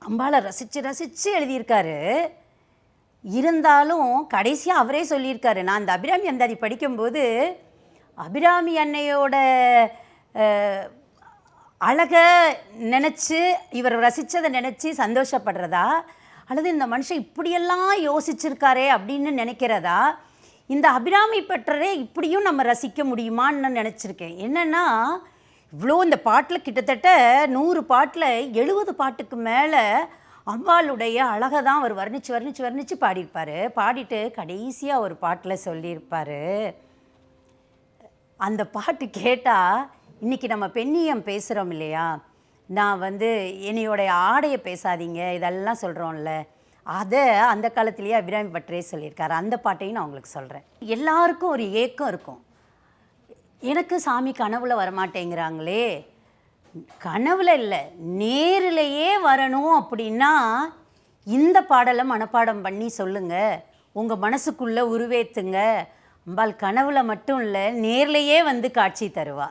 அம்பாளை ரசித்து ரசித்து எழுதியிருக்காரு. இருந்தாலும் கடைசியாக அவரே சொல்லியிருக்காரு. நான் இந்த அபிராமி அந்தாதி படிக்கும்போது அபிராமி அன்னையோட அழகை நினச்சி இவர் ரசித்ததை நினச்சி சந்தோஷப்படுறதா, அல்லது இந்த மனுஷன் இப்படியெல்லாம் யோசிச்சிருக்காரே அப்படின்னு நினைக்கிறதா, இந்த அபிராமி பற்றரை இப்படியும் நம்ம ரசிக்க முடியுமான்னு நினச்சிருக்கேன். என்னென்னா, இவ்வளோ இந்த பாட்டில் கிட்டத்தட்ட 100 பாட்டில் 70 பாட்டுக்கு மேலே அம்பாளுடைய அழகை தான் அவர் வர்ணித்து வர்ணித்து வர்ணித்து பாடியிருப்பார். பாடிட்டு கடைசியாக ஒரு பாட்டில் சொல்லியிருப்பார். அந்த பாட்டு கேட்டால், இன்றைக்கி நம்ம பெண்ணியம் பேசுகிறோம் இல்லையா, நான் என்னையோடைய ஆடையை பேசாதீங்க இதெல்லாம் சொல்கிறோம்ல, அதை அந்த காலத்துலேயே அபிராமி பற்றே சொல்லியிருக்காரு. அந்த பாட்டையும் நான் உங்களுக்கு சொல்கிறேன். எல்லாருக்கும் ஒரு ஏக்கம் இருக்கும், எனக்கு சாமி கனவுல வரமாட்டேங்கிறாங்களே. கனவுல இல்லை, நேரிலேயே வரணும் அப்படின்னா இந்த பாடலை மனப்பாடம் பண்ணி சொல்லுங்கள், உங்கள் மனசுக்குள்ளே உருவேற்றுங்க. அம்பாள் கனவுல மட்டும் இல்லை, நேர்லேயே காட்சி தருவா.